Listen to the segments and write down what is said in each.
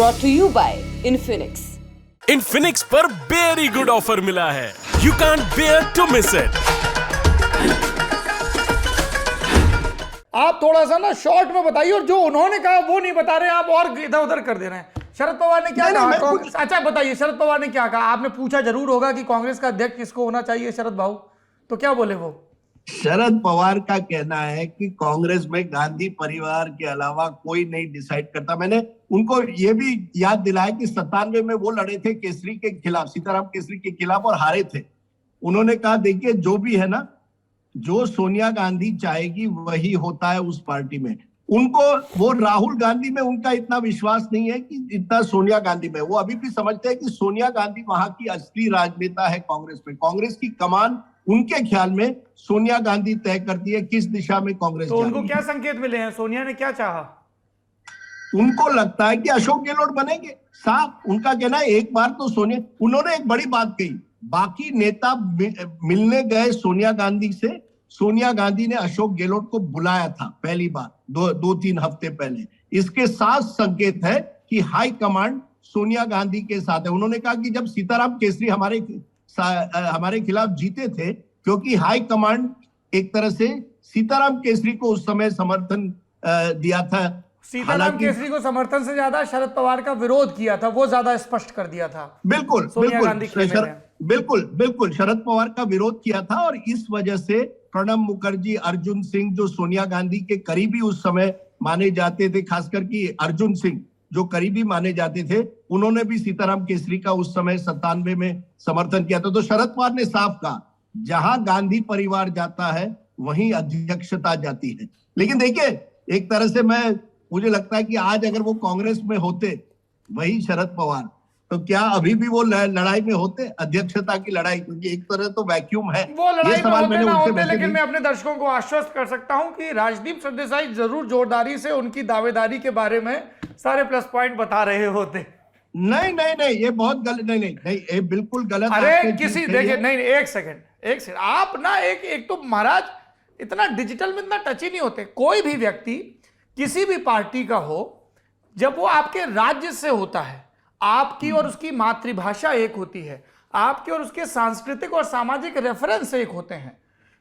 brought to you by Infinix. Infinix पर very good offer मिला है, you can't bear to miss it. आप थोड़ा सा ना शॉर्ट में बताइए, और जो उन्होंने कहा वो नहीं बता रहे आप, और इधर उधर कर दे रहे हैं। शरद पवार ने क्या कहा? अच्छा बताइए, शरद पवार ने क्या कहा? आपने पूछा जरूर होगा कि कांग्रेस का अध्यक्ष किसको होना चाहिए शरद भाऊ, तो क्या बोले वो? शरद पवार का कहना है कि कांग्रेस में गांधी परिवार के अलावा कोई नहीं डिसाइड करता। मैंने उनको ये भी याद दिलाया कि 97 में वो लड़े थे केसरी के खिलाफ, सीताराम केसरी के खिलाफ, और हारे थे। उन्होंने कहा देखिए जो भी है ना, जो सोनिया गांधी चाहेगी वही होता है उस पार्टी में। उनको वो राहुल गांधी में उनका इतना विश्वास नहीं है कि इतना सोनिया गांधी में। वो अभी भी समझते हैं कि सोनिया गांधी वहां की असली राजनेता है कांग्रेस में। कांग्रेस की कमान उनके ख्याल में सोनिया गांधी तय करती है किस दिशा में कांग्रेस तो उनको क्या संकेत मिले हैं? सोनिया ने क्या चाहा? उनको लगता है कि अशोक गहलोत बनेंगे। साफ उनका कहना है एक बार तो सोनिया। उन्होंने एक बड़ी बात कही, बाकी नेता मिलने गए सोनिया गांधी से, सोनिया गांधी ने अशोक गहलोत को बुलाया था पहली बार 2-3 हफ्ते पहले। इसके साथ संकेत है कि हाई कमांड सोनिया गांधी के साथ है। उन्होंने कहा कि जब सीताराम केसरी हमारे खिलाफ जीते थे, क्योंकि हाई कमांड एक तरह से सीताराम केसरी को उस समय समर्थन दिया था। सीताराम केसरी को समर्थन से ज्यादा शरद पवार का विरोध किया था, वो ज्यादा स्पष्ट कर दिया था। बिल्कुल बिल्कुल शरद पवार का विरोध किया था, और इस वजह से प्रणब मुखर्जी, अर्जुन सिंह, जो सोनिया गांधी के करीबी उस समय माने जाते थे, खासकर कि अर्जुन सिंह जो करीबी माने जाते थे, उन्होंने भी सीताराम केसरी का उस समय 97 में समर्थन किया था। तो शरद पवार ने साफ कहा जहां गांधी परिवार जाता है वहीं अध्यक्षता जाती है। लेकिन देखिए एक तरह से मुझे लगता है कि आज अगर वो कांग्रेस में होते, वही शरद पवार, तो क्या अभी भी वो लड़ाई में होते, अध्यक्षता की लड़ाई? क्योंकि एक तरह तो वैक्यूम है। वो लड़ाई में होते ना होते, लेकिन मैं अपने दर्शकों को आश्वस्त कर सकता हूं कि राजदीप सरदेसाई जरूर जोरदारी से उनकी दावेदारी के बारे में सारे प्लस पॉइंट बता रहे होते। नहीं, ये बहुत गलत। नहीं, ये बिल्कुल गलत। अरे किसी देखिए, नहीं एक सेकंड आप ना एक तो महाराज इतना डिजिटल में इतना टच ही नहीं होते। कोई भी व्यक्ति किसी भी पार्टी का हो, जब वो आपके राज्य से होता है, आपकी और उसकी मातृभाषा एक होती है, आपके और उसके सांस्कृतिक और सामाजिक रेफरेंस एक होते हैं,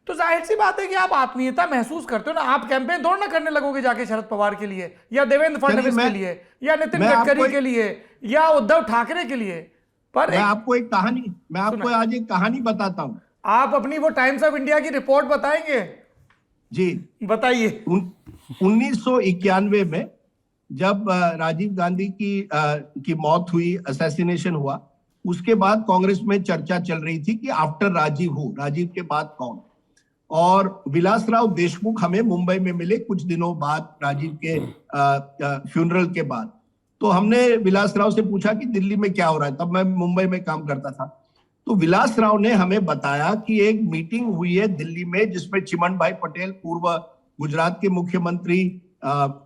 तो जाहिर सी बात है कि आप आत्मीयता महसूस करते हो ना। आप कैंपेन थोड़ा ना करने लगोगे जाके शरद पवार के लिए, या देवेंद्र फडणवीस के लिए, या नितिन गडकरी के लिए, या उद्धव ठाकरे के लिए। पर मैं आपको आज एक कहानी बताता हूं। आप अपनी वो टाइम्स ऑफ इंडिया की रिपोर्ट बताएंगे? जी बताइए। 1991 में जब राजीव गांधी की मौत हुई, असैसिनेशन हुआ, उसके बाद कांग्रेस में चर्चा चल रही थी कि आफ्टर राजीव के बाद कौन। और विलासराव देशमुख हमें मुंबई में मिले कुछ दिनों बाद, राजीव के फ्यूनरल के बाद। तो हमने विलासराव से पूछा कि दिल्ली में क्या हो रहा है, तब मैं मुंबई में काम करता था। तो विलासराव ने हमें बताया कि एक मीटिंग हुई है दिल्ली में, जिसमें चिमन भाई पटेल, पूर्व गुजरात के मुख्यमंत्री,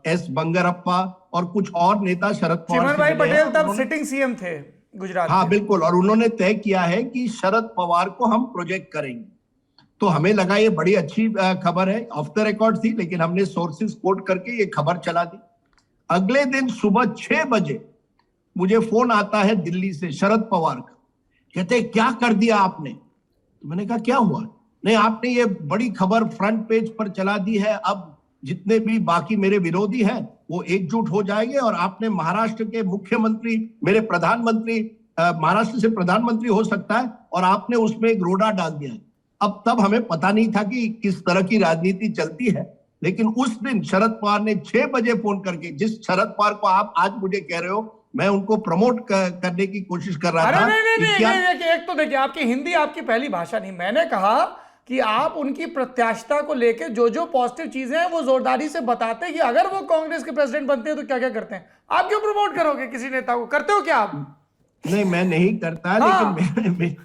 एस बंगरप्पा और कुछ और नेता शरद पवार। चिमन भाई पटेल तब सिटिंग सीएम थे गुजरात। हाँ बिल्कुल। और उन्होंने तय किया है कि शरद पवार को हम प्रोजेक्ट करेंगे। तो हमें लगा ये बड़ी अच्छी खबर है, ऑफ द रिकॉर्ड थी, लेकिन हमने सोर्सेस कोट करके ये खबर चला दी। अगले दिन सुबह 6 बजे मुझे फोन आता है दिल्ली से शरद पवार का। कहते क्या कर दिया आपने? तो मैंने कहा क्या हुआ? नहीं, आपने ये बड़ी खबर फ्रंट पेज पर चला दी है, अब जितने भी बाकी मेरे विरोधी हैं वो एकजुट हो जाएंगे, और आपने महाराष्ट्र के मुख्यमंत्री, मेरे प्रधानमंत्री, महाराष्ट्र से प्रधानमंत्री हो सकता है, और आपने उसमें एक रोड़ा डाल दिया है। अब तब हमें पता नहीं था कि किस तरह की राजनीति चलती है, लेकिन उस दिन शरद पवार ने 6 बजे फोन करके, जिस शरद पवार को आप आज मुझे कह रहे हो, मैं उनको प्रमोट करने की कोशिश कर रहा था। नहीं, एक तो देखिए, आपकी हिंदी आपकी पहली भाषा नहीं। मैंने कहा कि आप उनकी प्रत्याशिता को लेकर जो पॉजिटिव चीजें हैं वो जोरदारी से बताते हैं कि अगर वो कांग्रेस के प्रेसिडेंट बनते हैं तो क्या क्या करते हैं। आप क्यों प्रमोट करोगे किसी नेता को? करते हो क्या आप? नहीं, मैं नहीं करता। हाँ। लेकिन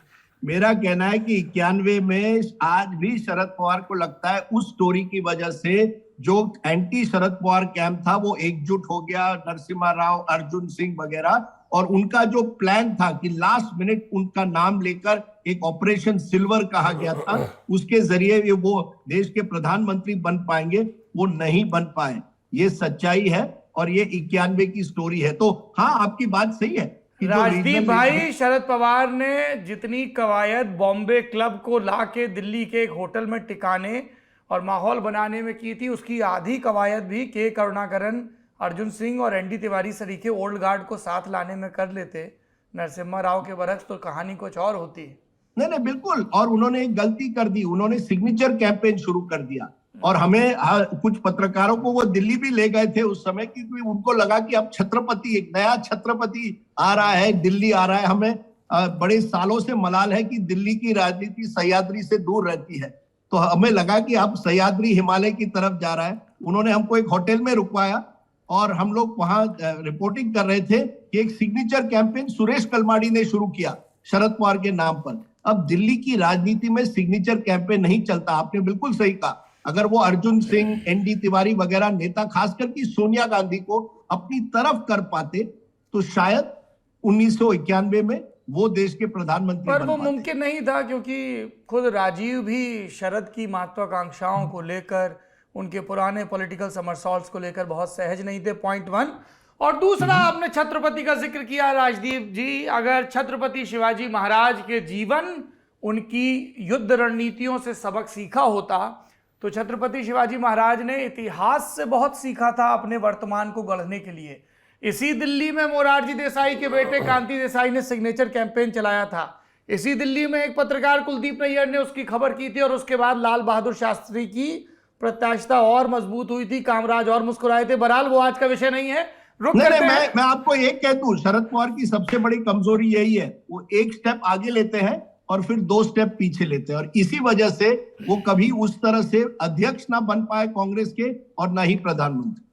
मेरा कहना है कि 91 में आज भी शरद पवार को लगता है उस स्टोरी की वजह से जो एंटी शरद पवार कैंप था वो एकजुट हो गया, नरसिम्हा राव, अर्जुन सिंह वगैरह, और उनका जो प्लान था कि लास्ट मिनट उनका नाम लेकर एक ऑपरेशन सिल्वर कहा गया था, उसके जरिए वो देश के प्रधानमंत्री बन पाएंगे, वो नहीं बन पाए। ये सच्चाई है। और ये 91 की स्टोरी है। तो हाँ, आपकी बात सही है कि जो राजदीप रीजनल भाई, शरद पवार ने जितनी कवायद बॉम्बे क्लब को लाके दिल्ली के एक होटल में टिकाने और माहौल बनाने में की थी, उसकी आधी कवायद भी के करुणाकरन, अर्जुन सिंह और एनडी तिवारी सरीखे ओल्ड गार्ड को साथ लाने में कर लेते नरसिम्हा राव के बरक्स, तो कहानी कुछ और होती है। नहीं नहीं, बिल्कुल। और उन्होंने एक गलती कर दी, उन्होंने सिग्नेचर कैंपेन शुरू कर दिया और हमें कुछ पत्रकारों को वो दिल्ली भी ले गए थे उस समय, क्योंकि उनको लगा कि अब छत्रपति, एक नया छत्रपति आ रहा है, दिल्ली आ रहा है। हमें बड़े सालों से मलाल है कि दिल्ली की राजनीति सह्याद्री से दूर रहती है, तो हमें लगा कि अब सह्याद्री हिमालय की तरफ जा रहा है। उन्होंने हमको एक होटल में रुकवाया और हम लोग वहां रिपोर्टिंग कर रहे थे कि एक सिग्नेचर कैंपेन सुरेश कलमाड़ी ने शुरू किया शरद पवार के नाम पर। अब दिल्ली की राजनीति में सिग्नेचर कैंपेन नहीं चलता, आपने बिल्कुल सही कहा। अगर वो अर्जुन सिंह, एनडी तिवारी वगैरह नेता, खासकर की सोनिया गांधी को अपनी तरफ कर पाते तो शायद 1991 में वो देश के प्रधानमंत्री पर वो मुमकिन नहीं था, क्योंकि खुद राजीव भी शरद की महत्वाकांक्षाओं को लेकर, उनके पुराने पॉलिटिकल समरसॉल्ट्स को लेकर बहुत सहज नहीं थे, पॉइंट 1। और दूसरा, आपने छत्रपति का जिक्र किया राजदीप जी, अगर छत्रपति शिवाजी महाराज के जीवन, उनकी युद्ध रणनीतियों से सबक सीखा होता, तो छत्रपति शिवाजी महाराज ने इतिहास से बहुत सीखा था अपने वर्तमान को गढ़ने के लिए। इसी दिल्ली में मोरारजी देसाई के बेटे कांति देसाई ने सिग्नेचर कैंपेन चलाया था। इसी दिल्ली में एक पत्रकार कुलदीप नैयर ने उसकी खबर की थी और उसके बाद लाल बहादुर शास्त्री की प्रत्याशिता और मजबूत हुई थी, कामराज और मुस्कुराए थे। बहरहाल वो आज का विषय नहीं है। मैं आपको एक कह दूं, शरद पवार की सबसे बड़ी कमजोरी यही है, वो एक स्टेप आगे लेते हैं और फिर 2 स्टेप पीछे लेते हैं, और इसी वजह से वो कभी उस तरह से अध्यक्ष ना बन पाए कांग्रेस के और ना ही प्रधानमंत्री।